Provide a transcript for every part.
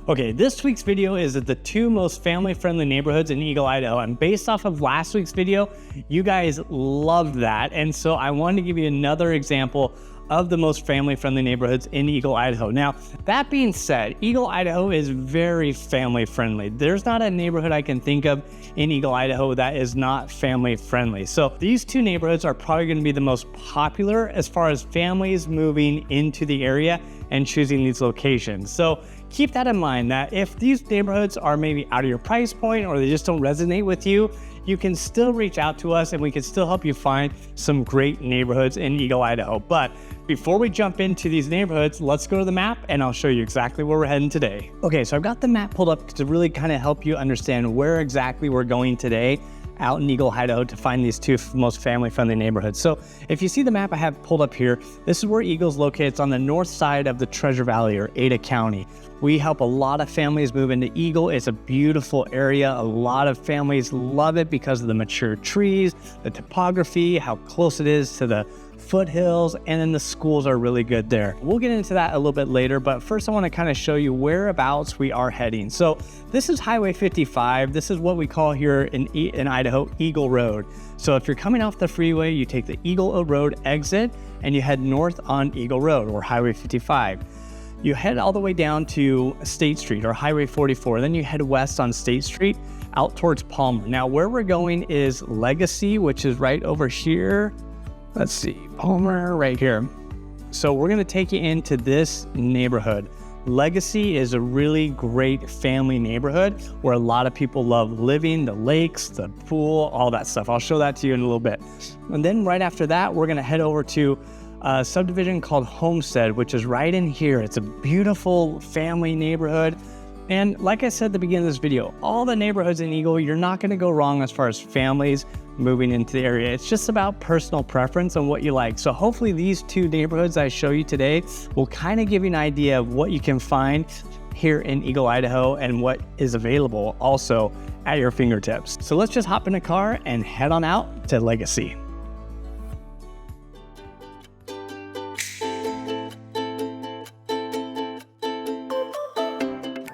Okay, this week's video is the 2 most family-friendly neighborhoods in Eagle, Idaho. And based off of last week's video, you guys loved that. And so I wanted to give you another example of the most family-friendly neighborhoods in Eagle, Idaho. Now, that being said, Eagle, Idaho is very family-friendly. There's not a neighborhood I can think of in Eagle, Idaho that is not family-friendly. So these 2 neighborhoods are probably gonna be the most popular as far as families moving into the area and choosing these locations. So keep that in mind, that if these neighborhoods are maybe out of your price point or they just don't resonate with you, you can still reach out to us and we can still help you find some great neighborhoods in Eagle, Idaho. But before we jump into these neighborhoods, let's go to the map and I'll show you exactly where we're heading today. Okay, so I've got the map pulled up to really kind of help you understand where exactly we're going today out in Eagle, Idaho to find these 2 most family-friendly neighborhoods. So if you see the map I have pulled up here, this is where Eagle's located. It's on the north side of the Treasure Valley or Ada County. We help a lot of families move into Eagle. It's a beautiful area. A lot of families love it because of the mature trees, the topography, how close it is to the foothills, and then the schools are really good there. We'll get into that a little bit later, but first I want to kind of show you whereabouts we are heading. So this is Highway 55. This is what we call here in Idaho, Eagle Road. So if you're coming off the freeway, you take the Eagle Road exit and you head north on Eagle Road or Highway 55. You head all the way down to State Street or Highway 44. Then you head west on State Street out towards Palmer. Now where we're going is Legacy, which is right over here. Let's see, Palmer right here. So we're gonna take you into this neighborhood. Legacy is a really great family neighborhood where a lot of people love living, the lakes, the pool, all that stuff. I'll show that to you in a little bit. And then right after that, we're gonna head over to a subdivision called Homestead, which is right in here. It's a beautiful family neighborhood. And like I said at the beginning of this video, all the neighborhoods in Eagle, you're not gonna go wrong as far as families moving into the area. It's just about personal preference and what you like. So hopefully these 2 neighborhoods I show you today will kind of give you an idea of what you can find here in Eagle, Idaho and what is available also at your fingertips. So let's just hop in a car and head on out to Legacy.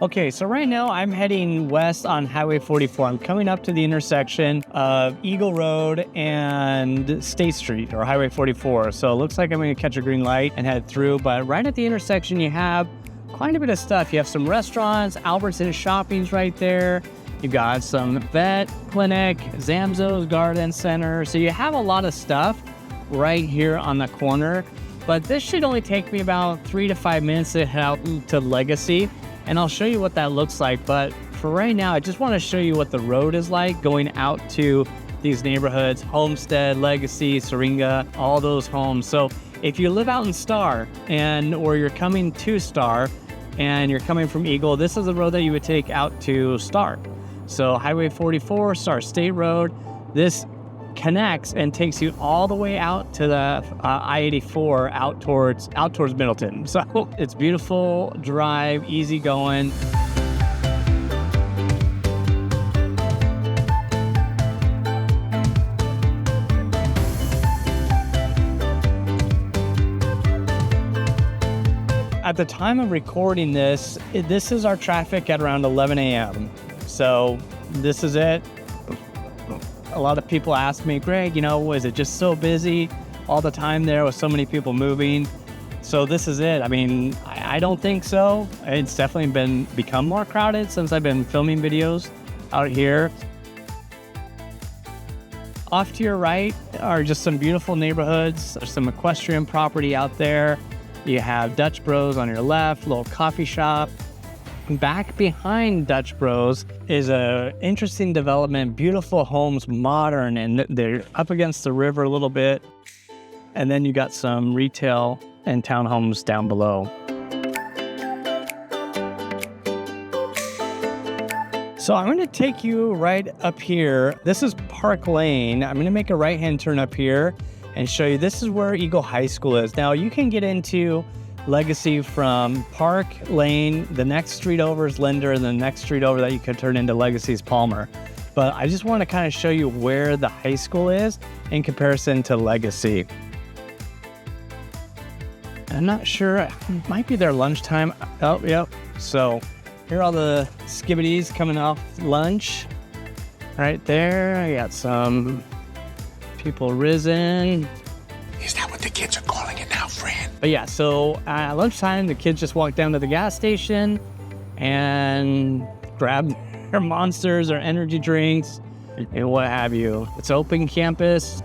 Okay, so right now I'm heading west on Highway 44. I'm coming up to the intersection of Eagle Road and State Street or Highway 44. So it looks like I'm gonna catch a green light and head through, but right at the intersection you have quite a bit of stuff. You have some restaurants, Albertsons Shopping's right there. You got some vet clinic, Zamzo's Garden Center. So you have a lot of stuff right here on the corner, but this should only take me about 3 to 5 minutes to head out to Legacy. And I'll show you what that looks like. But for right now, I just want to show you what the road is like going out to these neighborhoods, Homestead, Legacy, Syringa, all those homes. So if you live out in Star or you're coming to Star and you're coming from Eagle, this is the road that you would take out to Star. So Highway 44, Star State Road, this connects and takes you all the way out to the I-84 out towards Middleton. So it's beautiful drive, easy going. At the time of recording this is our traffic at around 11 a.m. So this is it. A lot of people ask me, Greg, is it just so busy all the time there with so many people moving? So this is it. I mean, I don't think so. It's definitely become more crowded since I've been filming videos out here. Off to your right are just some beautiful neighborhoods. There's some equestrian property out there. You have Dutch Bros on your left, little coffee shop. Back behind Dutch Bros is a interesting development, beautiful homes, modern, and they're up against the river a little bit. And then you got some retail and townhomes down below. So I'm going to take you right up here. This is Park Lane. I'm going to make a right-hand turn up here and show you this is where Eagle High School is. Now you can get into Legacy from Park Lane, the next street over is Linder, and the next street over that you could turn into Legacy is Palmer. But I just want to kind of show you where the high school is in comparison to Legacy. I'm not sure, it might be their lunchtime. Oh, yep. So Here are all the skibbities coming off lunch. Right there, I got some people risen. Is that what the kids are calling it now, friend? But yeah, so at lunchtime, the kids just walked down to the gas station and grabbed their Monsters or energy drinks and what have you. It's open campus.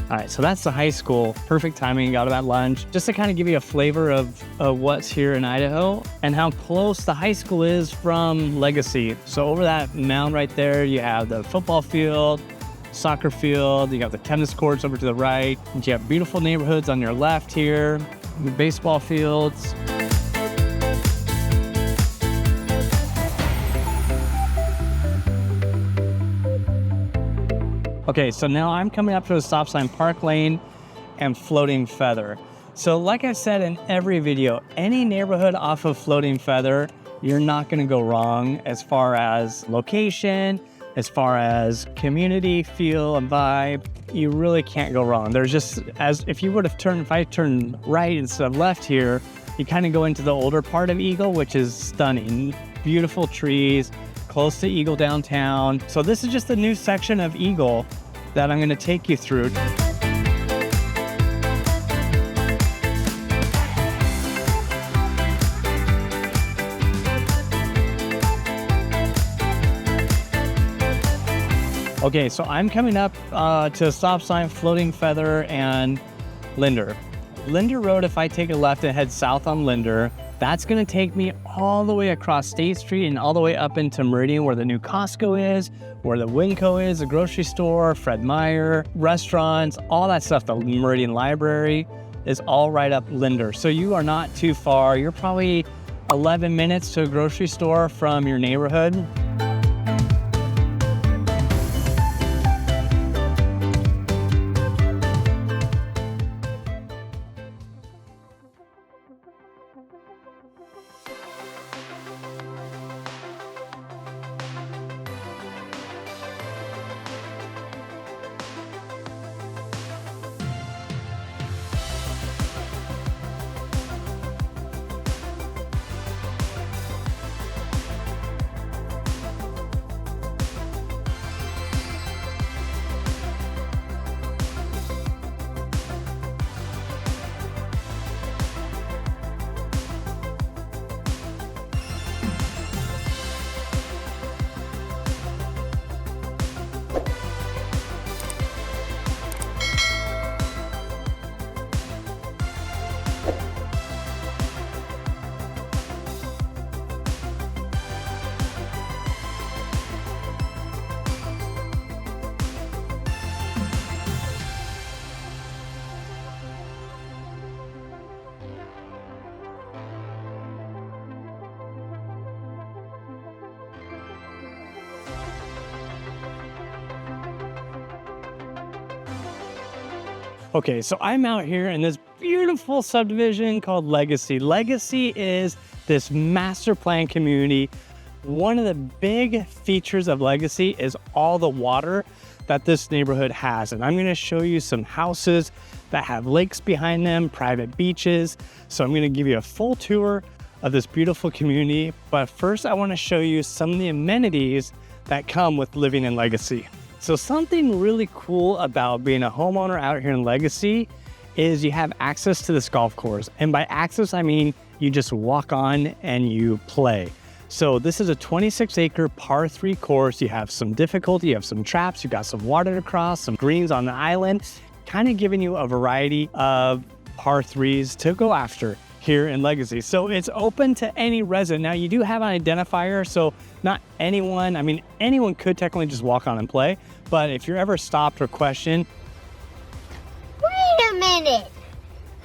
All right, so that's the high school. Perfect timing, got about lunch. Just to kind of give you a flavor of what's here in Idaho and how close the high school is from Legacy. So over that mound right there, you have the football field, soccer field, you got the tennis courts over to the right, and you have beautiful neighborhoods on your left here, the baseball fields. Okay, so now I'm coming up to the stop sign Park Lane and Floating Feather. So like I said in every video, any neighborhood off of Floating Feather, you're not gonna go wrong as far as location, as far as community feel and vibe. You really can't go wrong. There's just, as if you would have turned, if I turned right instead of left here, you kind of go into the older part of Eagle, which is stunning. Beautiful trees, close to Eagle downtown. So this is just a new section of Eagle that I'm gonna take you through. Okay, so I'm coming up to a stop sign, Floating Feather and Linder. Linder Road, if I take a left and head south on Linder, that's gonna take me all the way across State Street and all the way up into Meridian where the new Costco is, where the Winco is, the grocery store, Fred Meyer, restaurants, all that stuff. The Meridian Library is all right up Linder. So you are not too far. You're probably 11 minutes to a grocery store from your neighborhood. Okay, so I'm out here in this beautiful subdivision called Legacy. Legacy is this master plan community. One of the big features of Legacy is all the water that this neighborhood has. And I'm gonna show you some houses that have lakes behind them, private beaches. So I'm gonna give you a full tour of this beautiful community. But first I wanna show you some of the amenities that come with living in Legacy. So something really cool about being a homeowner out here in Legacy is you have access to this golf course. And by access, I mean you just walk on and you play. So this is a 26-acre par 3 course. You have some difficulty, you have some traps, you got some water to cross, some greens on the island, kind of giving you a variety of par 3s to go after here in Legacy. So it's open to any resident. Now you do have an identifier, so not anyone, I mean, anyone could technically just walk on and play, but if you're ever stopped or questioned. Wait a minute,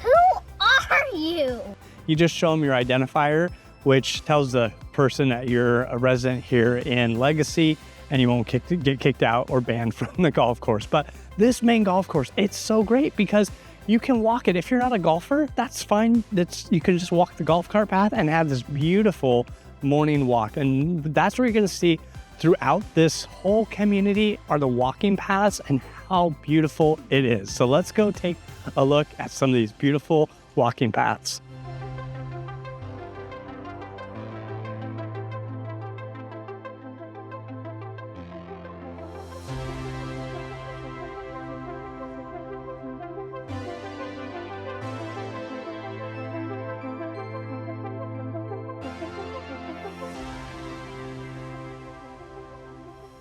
who are you? You just show them your identifier, which tells the person that you're a resident here in Legacy, and you won't get kicked out or banned from the golf course. But this main golf course, it's so great because you can walk it. If you're not a golfer, that's fine. You can just walk the golf cart path and have this beautiful morning walk. And that's where you're going to see throughout this whole community are the walking paths and how beautiful it is. So let's go take a look at some of these beautiful walking paths.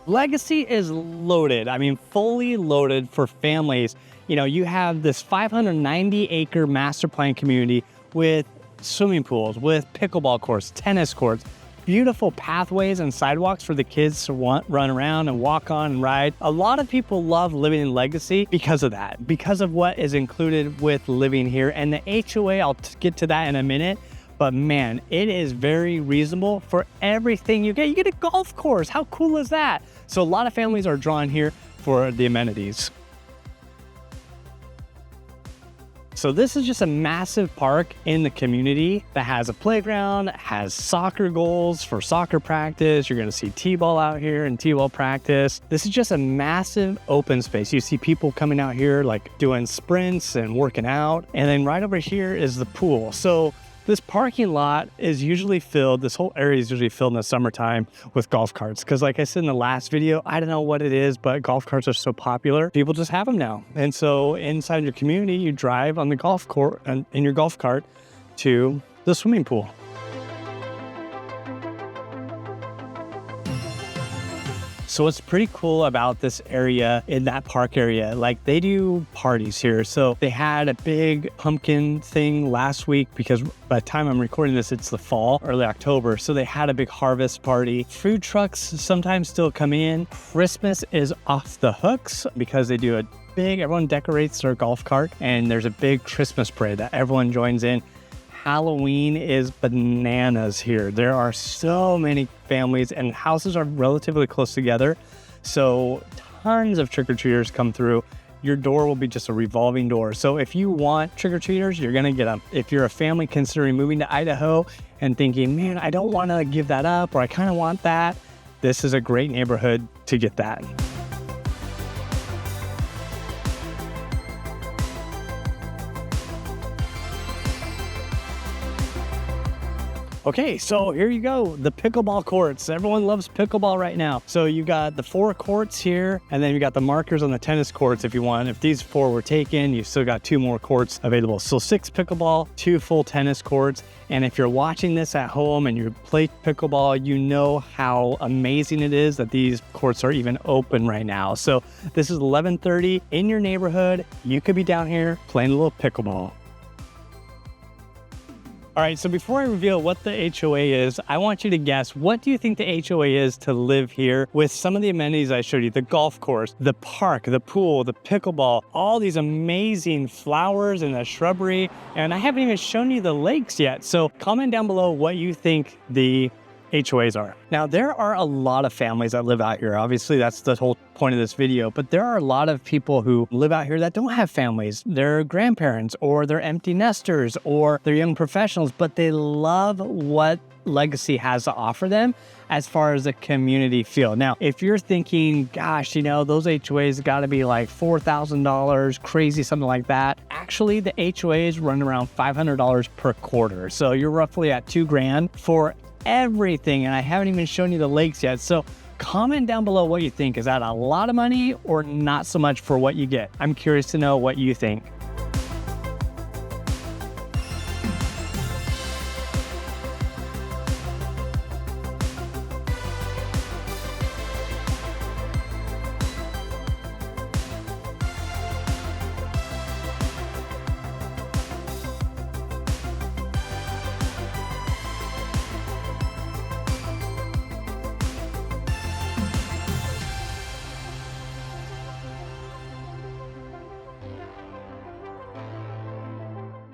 Legacy is loaded. I mean, fully loaded for families. You know, you have this 590-acre master plan community with swimming pools, with pickleball courts, tennis courts, beautiful pathways and sidewalks for the kids to run around and walk on and ride. A lot of people love living in Legacy because of that, because of what is included with living here. And the HOA, I'll get to that in a minute. But man, it is very reasonable for everything you get. You get a golf course. How cool is that? So a lot of families are drawn here for the amenities. So this is just a massive park in the community that has a playground, has soccer goals for soccer practice. You're gonna see t-ball out here and t-ball practice. This is just a massive open space. You see people coming out here like doing sprints and working out. And then right over here is the pool. So this parking lot is usually filled, this whole area is usually filled in the summertime with golf carts. Because like I said in the last video, I don't know what it is, but golf carts are so popular, people just have them now. And so inside your community, you drive on the golf court and in your golf cart to the swimming pool. So what's pretty cool about this area, in that park area, like they do parties here. So they had a big pumpkin thing last week because by the time I'm recording this, it's the fall, early October. So they had a big harvest party. Food trucks sometimes still come in. Christmas is off the hooks because they do everyone decorates their golf cart and there's a big Christmas parade that everyone joins in. Halloween is bananas here. There are so many families and houses are relatively close together. So tons of trick-or-treaters come through. Your door will be just a revolving door. So if you want trick-or-treaters, you're gonna get them. If you're a family considering moving to Idaho and thinking, man, I don't wanna give that up or I kinda want that, this is a great neighborhood to get that. Okay, so here you go, the pickleball courts. Everyone loves pickleball right now. So you got the 4 courts here, and then you got the markers on the tennis courts if you want. If these 4 were taken, you still got 2 more courts available. So 6 pickleball, 2 full tennis courts. And if you're watching this at home and you play pickleball, you know how amazing it is that these courts are even open right now. So this is 11:30 in your neighborhood. You could be down here playing a little pickleball. All right, so before I reveal what the HOA is, I want you to guess, what do you think the HOA is to live here with some of the amenities I showed you, the golf course, the park, the pool, the pickleball, all these amazing flowers and the shrubbery, and I haven't even shown you the lakes yet. So comment down below what you think the HOAs are. Now, there are a lot of families that live out here. Obviously, that's the whole point of this video, but there are a lot of people who live out here that don't have families. They're grandparents or they're empty nesters or they're young professionals, but they love what Legacy has to offer them as far as a community feel. Now, if you're thinking, gosh, you know, those HOAs got to be like $4,000, crazy, something like that. Actually, the HOAs run around $500 per quarter. So you're roughly at $2,000 for everything, and I haven't even shown you the lakes yet. So comment down below what you think. Is that a lot of money or not so much for what you get? I'm curious to know what you think.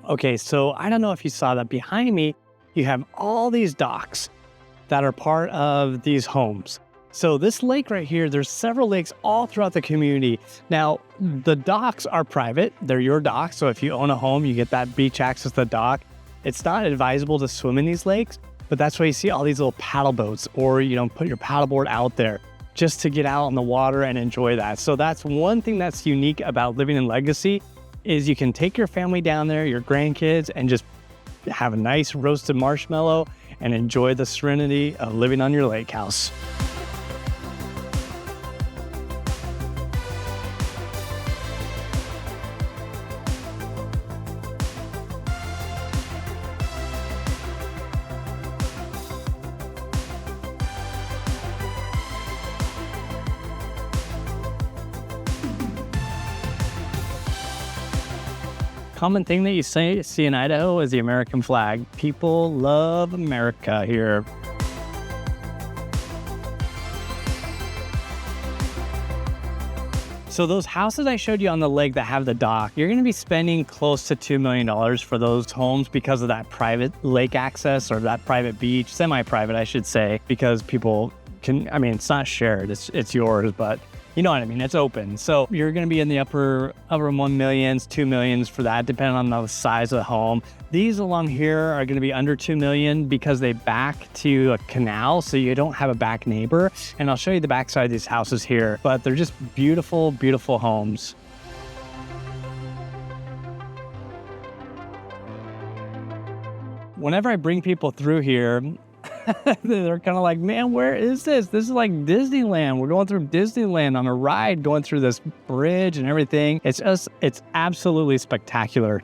Okay, so I don't know if you saw that behind me, you have all these docks that are part of these homes. So this lake right here, there's several lakes all throughout the community. Now, the docks are private. They're your docks. So if you own a home, you get that beach access to the dock. It's not advisable to swim in these lakes, but that's why you see all these little paddle boats, or, put your paddleboard out there just to get out on the water and enjoy that. So that's one thing that's unique about living in Legacy, is you can take your family down there, your grandkids, and just have a nice roasted marshmallow and enjoy the serenity of living on your lake house. Common thing that you see in Idaho is the American flag. People love America here. So those houses I showed you on the lake that have the dock, you're going to be spending close to $2 million for those homes because of that private lake access, or that private beach, semi-private, I should say, because people can, it's not shared, it's yours, but you know what I mean? It's open. So you're going to be in the upper 1 millions, 2 millions for that, depending on the size of the home. These along here are going to be under 2 million because they back to a canal, so you don't have a back neighbor. And I'll show you the backside of these houses here, but they're just beautiful, beautiful homes. Whenever I bring people through here, they're kind of like, man, where is this? This is like Disneyland. We're going through Disneyland on a ride, going through this bridge and everything. It's absolutely spectacular.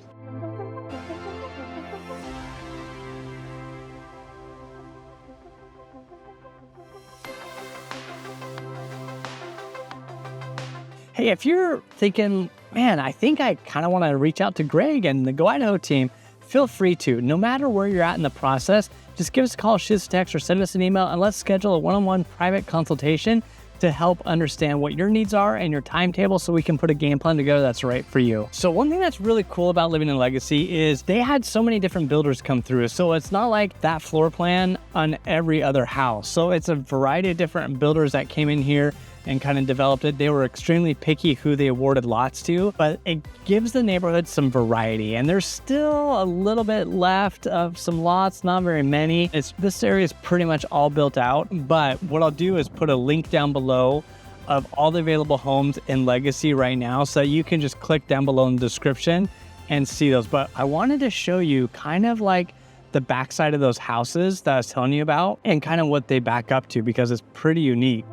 Hey, if you're thinking, man, I think I kind of want to reach out to Greg and the Go Idaho team, feel free to. No matter where you're at in the process, just give us a call, shoot us a text, or send us an email, and let's schedule a one-on-one private consultation to help understand what your needs are and your timetable, so we can put a game plan together that's right for you. So one thing that's really cool about living in Legacy is they had so many different builders come through. So it's not like that floor plan on every other house. So it's a variety of different builders that came in here and kind of developed it. They were extremely picky who they awarded lots to, but it gives the neighborhood some variety. And there's still a little bit left of some lots, not very many. This area is pretty much all built out, but what I'll do is put a link down below of all the available homes in Legacy right now, so that you can just click down below in the description and see those. But I wanted to show you kind of like the backside of those houses that I was telling you about, and kind of what they back up to, because it's pretty unique.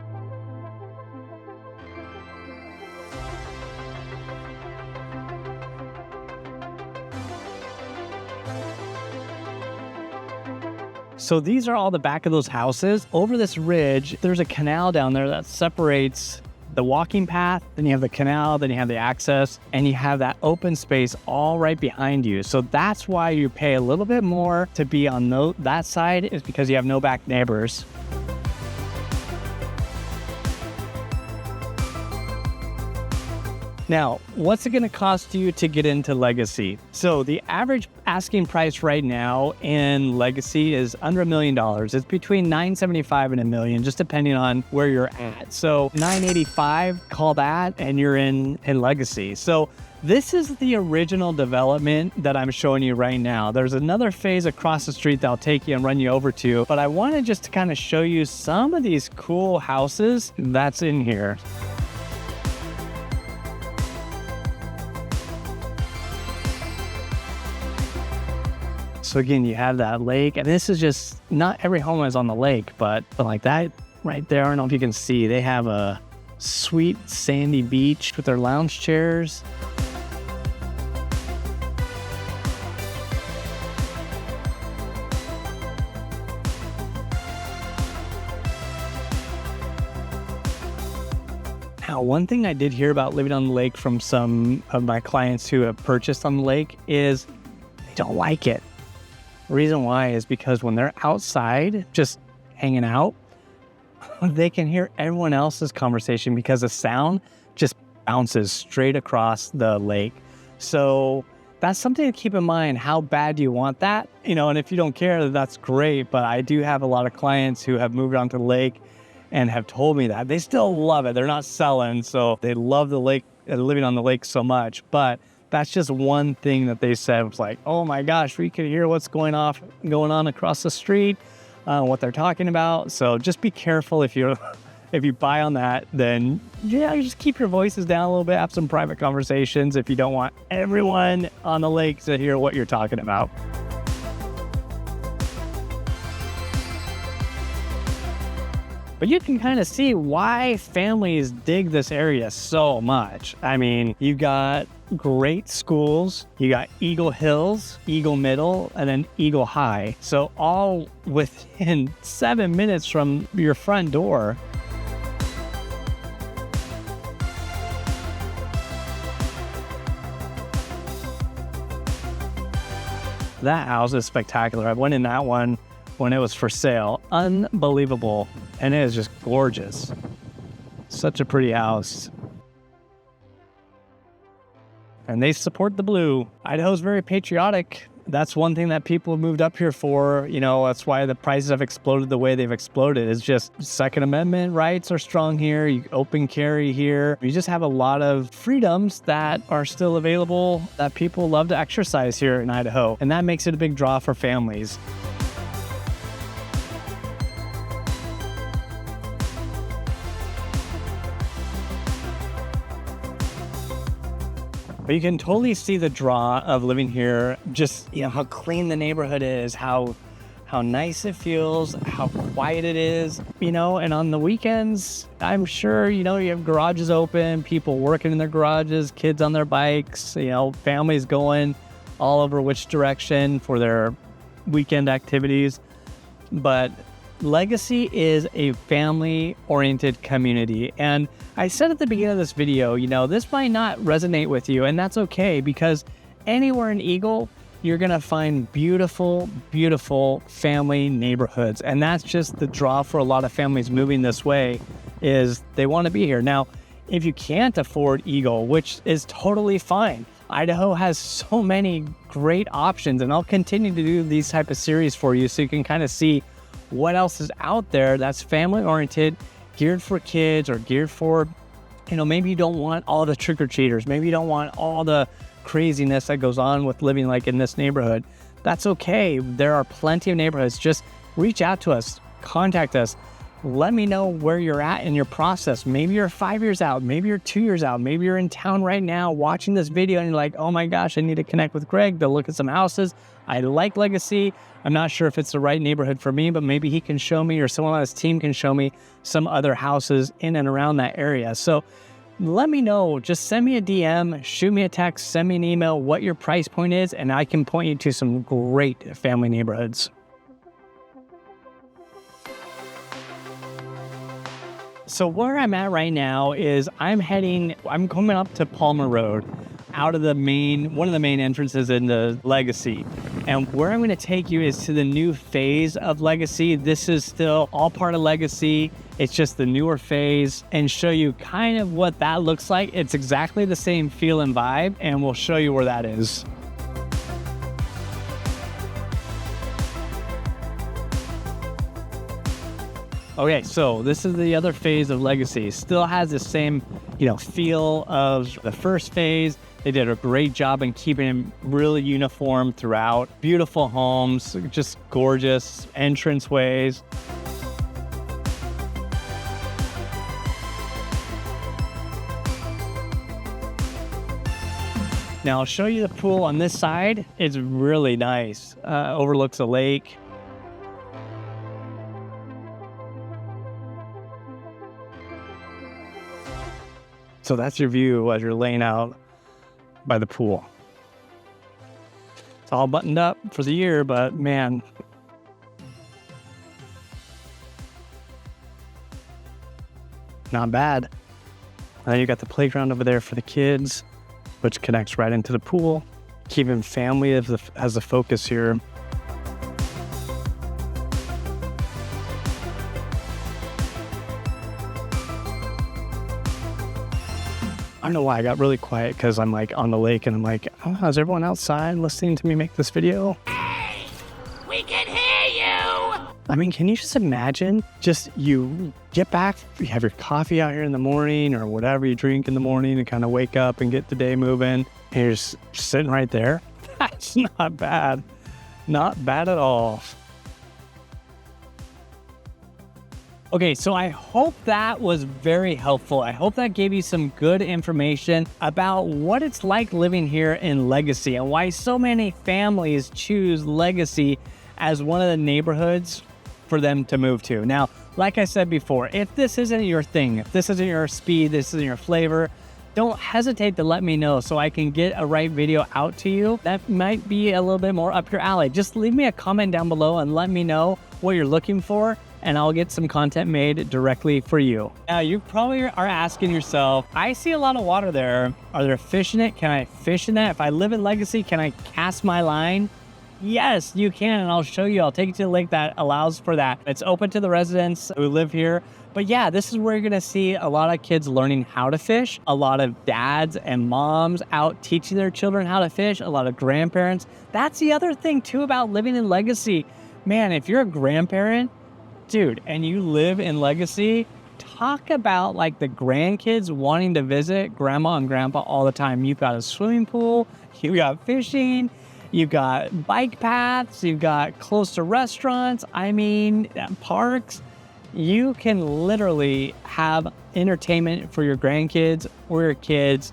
So these are all the back of those houses. Over this ridge, there's a canal down there that separates the walking path, then you have the canal, then you have the access, and you have that open space all right behind you. So that's why you pay a little bit more to be on that side, is because you have no back neighbors. Now, what's it going to cost you to get into Legacy? So the average asking price right now in Legacy is under $1 million. It's between $975,000 and $1 million, just depending on where you're at. So $985,000, call that, and you're in Legacy. So this is the original development that I'm showing you right now. There's another phase across the street that I'll take you and run you over to, but I wanted just to kind of show you some of these cool houses that's in here. So again, you have that lake, and this is just, not every home is on the lake, but like that right there, I don't know if you can see, they have a sweet sandy beach with their lounge chairs. Now, one thing I did hear about living on the lake from some of my clients who have purchased on the lake is they don't like it. The reason why is because when they're outside just hanging out, they can hear everyone else's conversation because the sound just bounces straight across the lake. So that's something to keep in mind. How bad do you want that? And if you don't care, that's great. But I do have a lot of clients who have moved onto the lake and have told me that. They still love it. They're not selling, so they love the lake, living on the lake so much. But that's just one thing that they said was like, oh my gosh, we could hear what's going on across the street, what they're talking about. So just be careful if you buy on that, then yeah, you just keep your voices down a little bit, have some private conversations if you don't want everyone on the lake to hear what you're talking about. But you can kind of see why families dig this area so much. I mean, you got great schools, you got Eagle Hills, Eagle Middle, and then Eagle High. So all within 7 minutes from your front door. That house is spectacular. I went in that one when it was for sale. Unbelievable. And it is just gorgeous. Such a pretty house. And they support the blue. Idaho's very patriotic. That's one thing that people have moved up here for. You know, that's why the prices have exploded the way they've exploded. It's just Second Amendment rights are strong here. You open carry here. You just have a lot of freedoms that are still available that people love to exercise here in Idaho. And that makes it a big draw for families. But you can totally see the draw of living here, just, you know, how clean the neighborhood is, how nice it feels, how quiet it is, you know, and on the weekends, I'm sure, you know, you have garages open, people working in their garages, kids on their bikes, you know, families going all over which direction for their weekend activities. But Legacy is a family-oriented community. And I said at the beginning of this video, you know, this might not resonate with you, and that's okay, because anywhere in Eagle, you're going to find beautiful, beautiful family neighborhoods. And that's just the draw for a lot of families moving this way, is they want to be here. Now, if you can't afford Eagle, which is totally fine, Idaho has so many great options, and I'll continue to do these type of series for you so you can kind of see what else is out there that's family oriented, geared for kids, or geared for, you know, maybe you don't want all the trick-or-treaters. Maybe you don't want all the craziness that goes on with living like in this neighborhood. That's okay. There are plenty of neighborhoods. Just reach out to us, contact us. Let me know where you're at in your process. Maybe you're 5 years out. Maybe you're 2 years out. Maybe you're in town right now watching this video and you're like, oh my gosh, I need to connect with Greg to look at some houses. I like Legacy. I'm not sure if it's the right neighborhood for me, but maybe he can show me, or someone on his team can show me some other houses in and around that area. So let me know. Just send me a DM, shoot me a text, send me an email, what your price point is, and I can point you to some great family neighborhoods. So where I'm at right now is I'm coming up to Palmer Road, out of one of the main entrances in the Legacy. And where I'm going to take you is to the new phase of Legacy. This is still all part of Legacy. It's just the newer phase, and show you kind of what that looks like. It's exactly the same feel and vibe, and we'll show you where that is. Okay, so this is the other phase of Legacy. Still has the same, you know, feel of the first phase. They did a great job in keeping it really uniform throughout. Beautiful homes, just gorgeous entranceways. Now I'll show you the pool on this side. It's really nice. Overlooks a lake. So that's your view as you're laying out by the pool. It's all buttoned up for the year, but man, not bad. And then you got the playground over there for the kids, which connects right into the pool, keeping family as the focus here. I don't know why I got really quiet, because I'm like on the lake and I'm like, oh, is everyone outside listening to me make this video? Hey, we can hear you! I mean, can you just imagine just you get back, you have your coffee out here in the morning or whatever you drink in the morning and kind of wake up and get the day moving, and you're just sitting right there? That's not bad. Not bad at all. Okay, so I hope that was very helpful. I hope that gave you some good information about what it's like living here in Legacy and why so many families choose Legacy as one of the neighborhoods for them to move to. Now, like I said before, if this isn't your thing, if this isn't your speed, this isn't your flavor, don't hesitate to let me know so I can get a right video out to you that might be a little bit more up your alley. Just leave me a comment down below and let me know what you're looking for, and I'll get some content made directly for you. Now, you probably are asking yourself, I see a lot of water there. Are there fish in it? Can I fish in that? If I live in Legacy, can I cast my line? Yes, you can, and I'll show you. I'll take you to the lake that allows for that. It's open to the residents who live here. But yeah, this is where you're gonna see a lot of kids learning how to fish, a lot of dads and moms out teaching their children how to fish, a lot of grandparents. That's the other thing too about living in Legacy. Man, if you're a grandparent, dude, and you live in Legacy, talk about like the grandkids wanting to visit grandma and grandpa all the time. You've got a swimming pool, you've got fishing, you've got bike paths, you've got close to restaurants, I mean, parks. You can literally have entertainment for your grandkids or your kids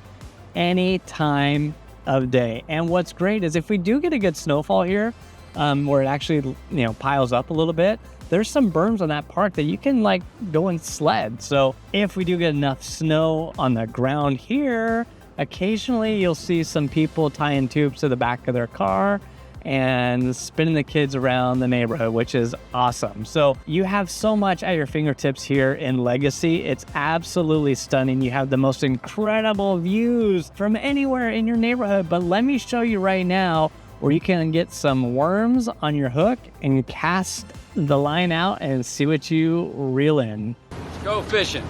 any time of day. And what's great is if we do get a good snowfall here, where it actually, piles up a little bit, there's some berms on that park that you can like go and sled. So if we do get enough snow on the ground here, occasionally you'll see some people tying tubes to the back of their car and spinning the kids around the neighborhood, which is awesome. So you have so much at your fingertips here in Legacy. It's absolutely stunning. You have the most incredible views from anywhere in your neighborhood. But let me show you right now where you can get some worms on your hook and you cast the line out and see what you reel in. Let's go fishing.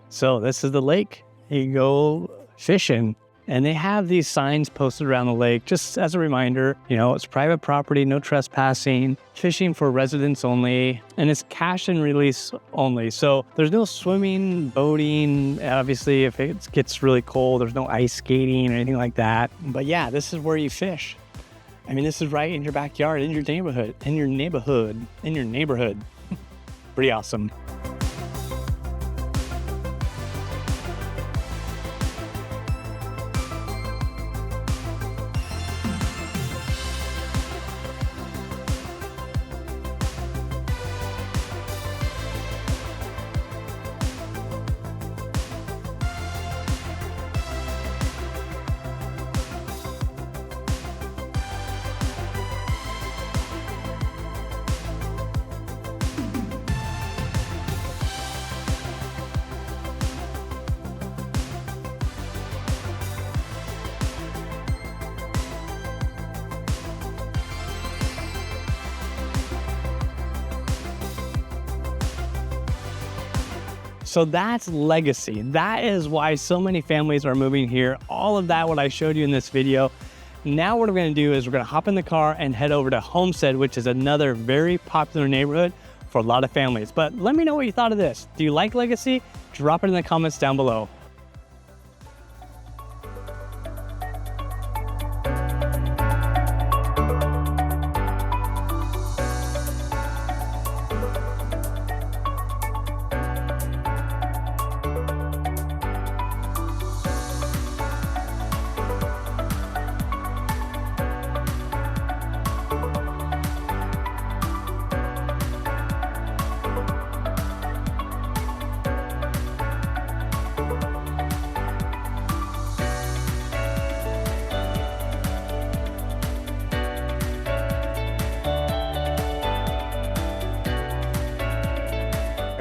So this is the lake. You go fishing. And they have these signs posted around the lake just as a reminder, it's private property, no trespassing, fishing for residents only, and it's cash and release only. So there's no swimming, boating. Obviously, if it gets really cold, there's no ice skating or anything like that. But yeah, this is where you fish. I mean, this is right in your backyard, in your neighborhood. Pretty awesome. So that's Legacy. That is why so many families are moving here. All of that, what I showed you in this video. Now what we're gonna do is we're gonna hop in the car and head over to Homestead, which is another very popular neighborhood for a lot of families. But let me know what you thought of this. Do you like Legacy? Drop it in the comments down below.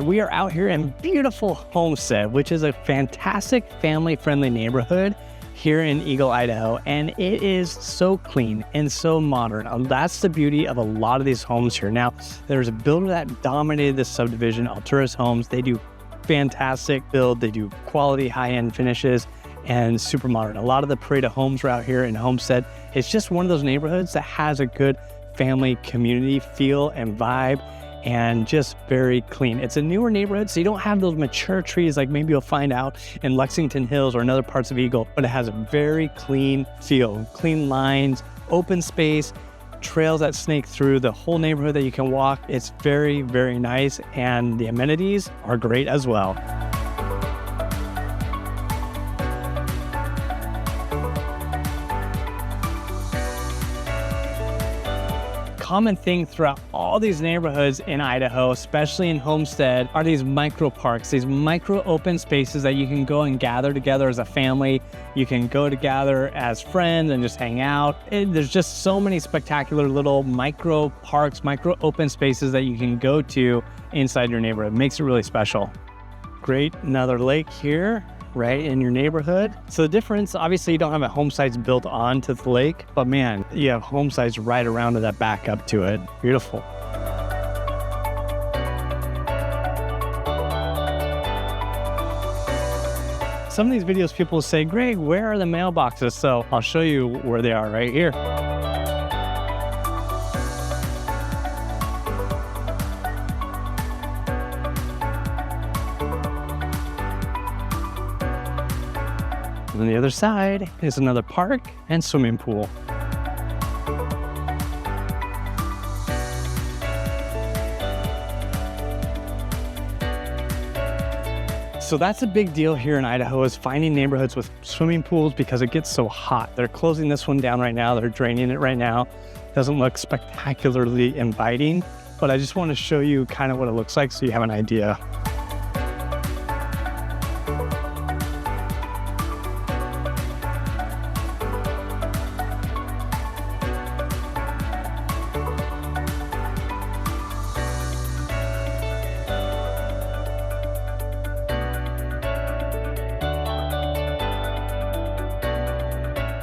We are out here in beautiful Homestead, which is a fantastic family-friendly neighborhood here in Eagle, Idaho, and it is so clean and so modern. That's the beauty of a lot of these homes here. Now, there's a builder that dominated this subdivision, Alturas Homes. They do fantastic build. They do quality high-end finishes and super modern. A lot of the parade of homes are out here in Homestead. It's just one of those neighborhoods that has a good family community feel and vibe, and just very clean. It's a newer neighborhood, so you don't have those mature trees like maybe you'll find out in Lexington Hills or in other parts of Eagle, but it has a very clean feel, clean lines, open space, trails that snake through the whole neighborhood that you can walk. It's very, very nice, and the amenities are great as well. Common thing throughout all these neighborhoods in Idaho, especially in Homestead, are these micro parks, these micro open spaces that you can go and gather together as a family. You can go together as friends and just hang out. There's just so many spectacular little micro parks, micro open spaces that you can go to inside your neighborhood. It makes it really special. Great, another lake here right in your neighborhood. So the difference, obviously you don't have a home sites built onto the lake, but man, you have home sites right around it that back up to it. Beautiful. Some of these videos people say, Greg, where are the mailboxes? So I'll show you where they are right here. And on the other side is another park and swimming pool. So that's a big deal here in Idaho, is finding neighborhoods with swimming pools because it gets so hot. They're closing this one down right now. They're draining it right now. Doesn't look spectacularly inviting, but I just want to show you kind of what it looks like so you have an idea.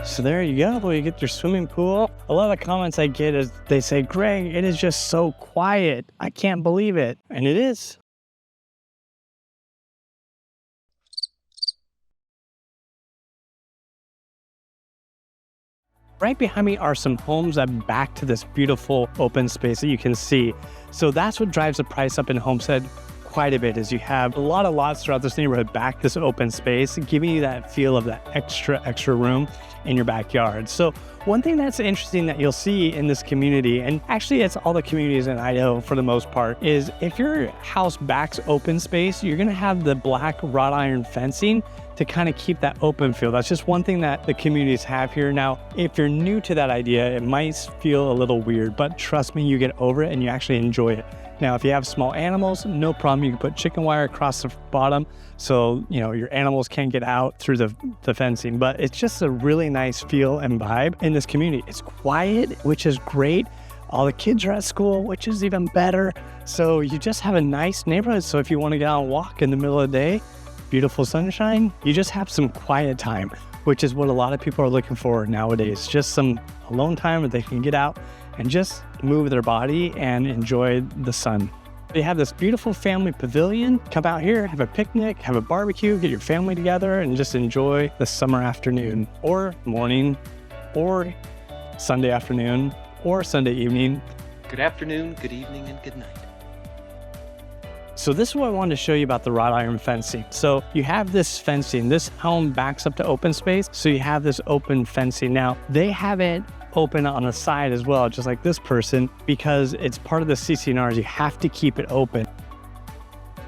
So there you go, you get your swimming pool. A lot of the comments I get is they say, Greg, it is just so quiet. I can't believe it. And it is. Right behind me are some homes that back to this beautiful open space that you can see. So that's what drives the price up in Homestead quite a bit, is you have a lot of lots throughout this neighborhood back this open space, giving you that feel of that extra room in your backyard. So one thing that's interesting that you'll see in this community, and actually it's all the communities in Idaho for the most part, is if your house backs open space, you're gonna have the black wrought iron fencing to kind of keep that open feel. That's just one thing that the communities have here. Now, if you're new to that idea, it might feel a little weird, but trust me, you get over it and you actually enjoy it. Now, if you have small animals, no problem. You can put chicken wire across the bottom so your animals can't get out through the fencing. But it's just a really nice feel and vibe in this community. It's quiet, which is great. All the kids are at school, which is even better. So you just have a nice neighborhood. So if you want to get out and walk in the middle of the day, beautiful sunshine, you just have some quiet time, which is what a lot of people are looking for nowadays. Just some alone time where they can get out and just move their body and enjoy the sun. They have this beautiful family pavilion. Come out here, have a picnic, have a barbecue, get your family together and just enjoy the summer afternoon or morning or Sunday afternoon or Sunday evening. Good afternoon, good evening, and good night. So this is what I wanted to show you about the wrought iron fencing. So you have this fencing, this home backs up to open space. So you have this open fencing. Now they have it open on the side as well, just like this person, because it's part of the CC&Rs. You have to keep it open.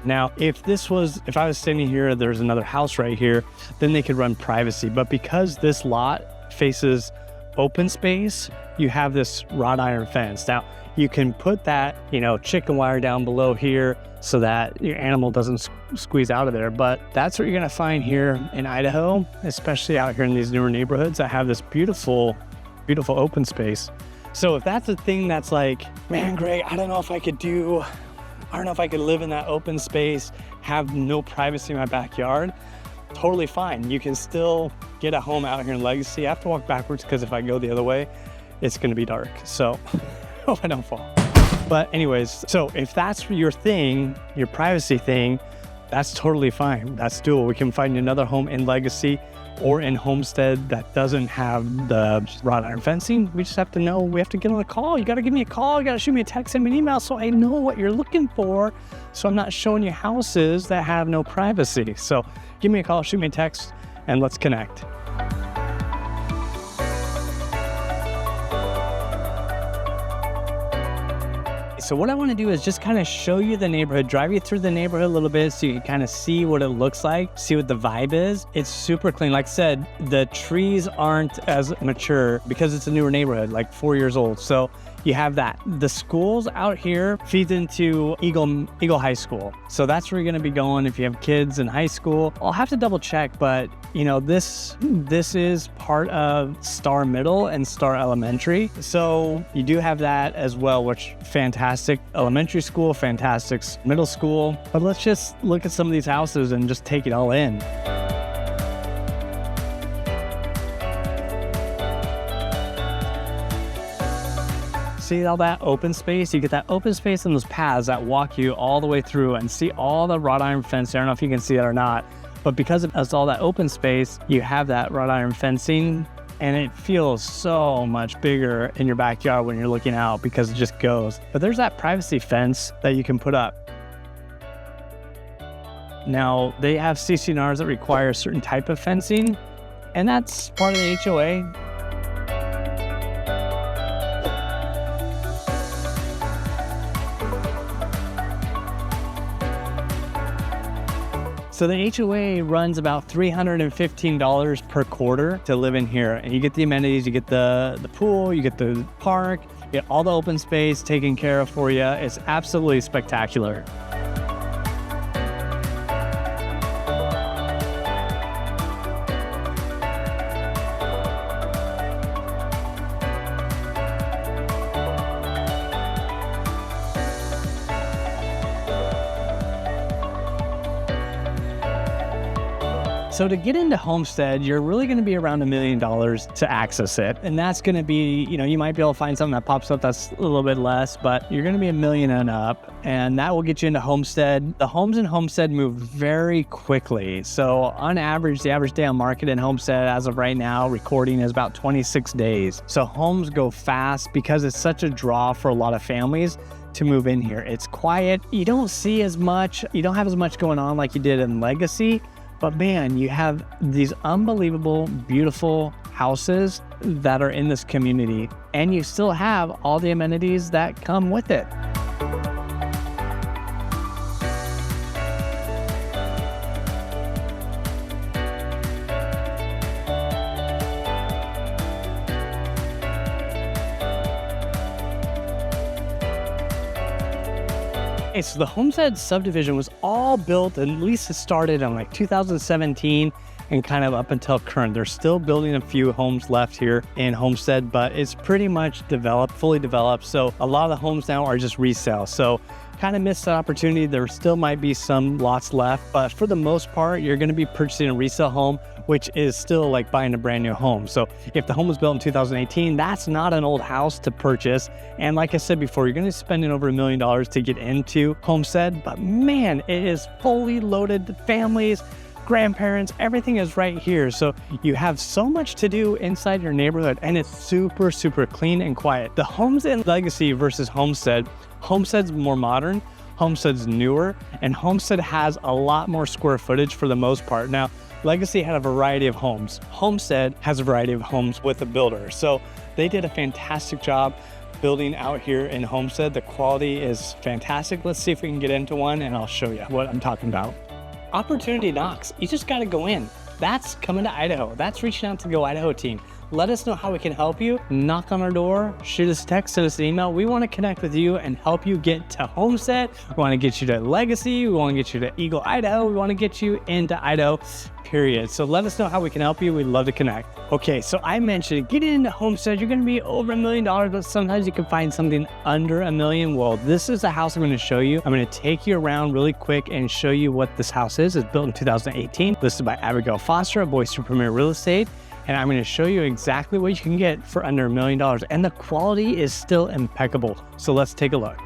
Now, if I was standing here, there's another house right here, then they could run privacy. But because this lot faces open space, you have this wrought iron fence. Now, you can put that, chicken wire down below here so that your animal doesn't squeeze out of there. But that's what you're gonna find here in Idaho, especially out here in these newer neighborhoods that have this beautiful open space. So if that's a thing that's like, man, Greg, I don't know if I could live in that open space, have no privacy in my backyard, totally fine. You can still get a home out here in Legacy. I have to walk backwards because if I go the other way, it's gonna be dark. So hope I don't fall. But anyways, so if that's your thing, your privacy thing, that's totally fine. That's doable. We can find another home in Legacy or in Homestead that doesn't have the wrought iron fencing, we just have to know, we have to get on a call. You got to give me a call, you got to shoot me a text, send me an email so I know what you're looking for, so I'm not showing you houses that have no privacy. So give me a call, shoot me a text, and let's connect. So what I want to do is just kind of show you the neighborhood, drive you through the neighborhood a little bit so you can kind of see what it looks like, see what the vibe is. It's super clean. Like I said, the trees aren't as mature because it's a newer neighborhood, like 4 years old. So you have that. The schools out here feeds into Eagle High School. So that's where you're going to be going if you have kids in high school. I'll have to double check, but you know, this is part of Star Middle and Star Elementary. So you do have that as well, which fantastic elementary school, fantastic middle school. But let's just look at some of these houses and just take it all in. See all that open space? You get that open space and those paths that walk you all the way through and see all the wrought iron fencing. I don't know if you can see it or not, but because it's all that open space, you have that wrought iron fencing and it feels so much bigger in your backyard when you're looking out because it just goes. But there's that privacy fence that you can put up. Now, they have CC&Rs that require a certain type of fencing, and that's part of the HOA. So the HOA runs about $315 per quarter to live in here. And you get the amenities, you get the pool, you get the park, you get all the open space taken care of for you. It's absolutely spectacular. So to get into Homestead, you're really going to be around $1 million to access it. And that's going to be, you know, you might be able to find something that pops up that's a little bit less, but you're going to be $1 million and up, and that will get you into Homestead. The homes in Homestead move very quickly. So on average, the average day on market in Homestead as of right now, recording, is about 26 days. So homes go fast because it's such a draw for a lot of families to move in here. It's quiet. You don't see as much, you don't have as much going on like you did in Legacy. But man, you have these unbelievable, beautiful houses that are in this community, and you still have all the amenities that come with it. So the Homestead subdivision was all built, at least it started in like 2017 and kind of up until current. They're still building a few homes left here in Homestead, but it's pretty much developed, fully developed. So a lot of the homes now are just resale. So kind of missed that opportunity. There still might be some lots left, but for the most part, you're going to be purchasing a resale home, which is still like buying a brand new home. So if the home was built in 2018, that's not an old house to purchase. And like I said before, you're going to be spending over $1 million to get into Homestead, but man, it is fully loaded. Families, grandparents, everything is right here. So you have so much to do inside your neighborhood, and it's super, super clean and quiet. The homes in Legacy versus Homestead, Homestead's more modern, Homestead's newer, and Homestead has a lot more square footage for the most part. Now, Legacy had a variety of homes. Homestead has a variety of homes with a builder. So they did a fantastic job building out here in Homestead. The quality is fantastic. Let's see if we can get into one, and I'll show you what I'm talking about. Opportunity knocks. You just got to go in. That's coming to Idaho. That's reaching out to the Go Idaho team. Let us know how we can help you. Knock on our door, shoot us a text, send us an email. We want to connect with you and help you get to Homestead. We want to get you to Legacy. We want to get you to Eagle, Idaho. We want to get you into Idaho, period. So let us know how we can help you. We'd love to connect. Okay, so I mentioned getting into Homestead, you're going to be over $1 million, but sometimes you can find something under $1 million. Well, this is the house I'm going to show you. I'm going to take you around really quick and show you what this house is. It's built in 2018, listed by Abigail Foster at Boise Premier Real Estate. And I'm going to show you exactly what you can get for under $1 million. And the quality is still impeccable. So let's take a look.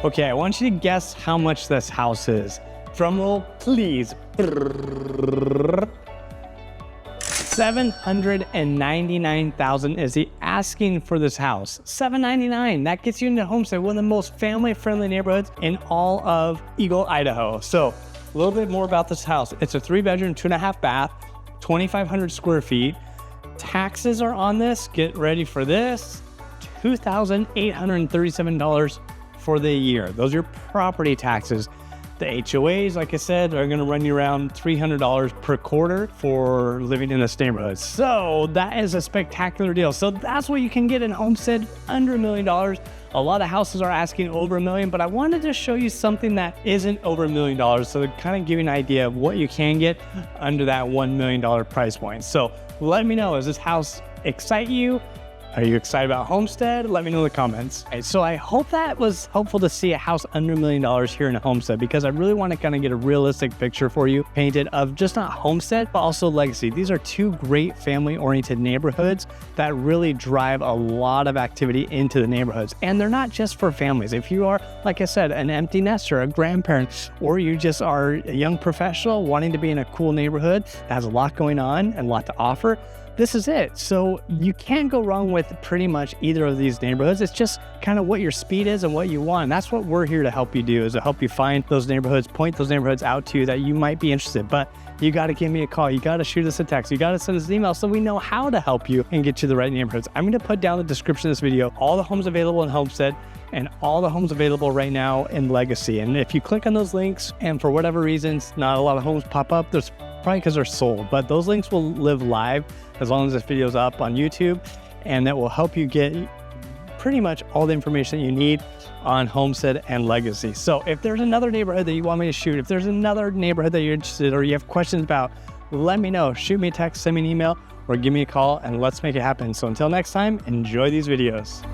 Okay, I want you to guess how much this house is. Drum roll, please. $799,000 is the asking for this house. $799. That gets you into Homestead, one of the most family-friendly neighborhoods in all of Eagle, Idaho. So, a little bit more about this house. It's a 3-bedroom, 2.5 bath, 2,500 square feet. Taxes are on this. Get ready for this. $2,837 for the year. Those are your property taxes. The HOAs, like I said, are going to run you around $300 per quarter for living in this neighborhood. So that is a spectacular deal. So that's what you can get in Homestead under $1 million. A lot of houses are asking over $1 million, but I wanted to show you something that isn't over $1 million. So to kind of give you an idea of what you can get under that $1 million price point. So let me know, does this house excite you? Are you excited about Homestead? Let me know in the comments. Okay, so I hope that was helpful to see a house under $1 million here in Homestead, because I really want to kind of get a realistic picture for you painted of just not Homestead, but also Legacy. These are two great family-oriented neighborhoods that really drive a lot of activity into the neighborhoods. And they're not just for families. If you are, like I said, an empty nester, a grandparent, or you just are a young professional wanting to be in a cool neighborhood that has a lot going on and a lot to offer, this is it. So you can't go wrong with pretty much either of these neighborhoods. It's just kind of what your speed is and what you want. And that's what we're here to help you do, is to help you find those neighborhoods, point those neighborhoods out to you that you might be interested. But you got to give me a call. You got to shoot us a text. You got to send us an email so we know how to help you and get you the right neighborhoods. I'm going to put down the description of this video, all the homes available in Homestead and all the homes available right now in Legacy. And if you click on those links and for whatever reasons, not a lot of homes pop up, there's probably because they're sold, but those links will live live as long as this video is up on YouTube, and that will help you get pretty much all the information that you need on Homestead and Legacy. So if there's another neighborhood that you want me to shoot, if there's another neighborhood that you're interested or you have questions about, let me know. Shoot me a text, send me an email, or give me a call, and let's make it happen. So until next time, enjoy these videos.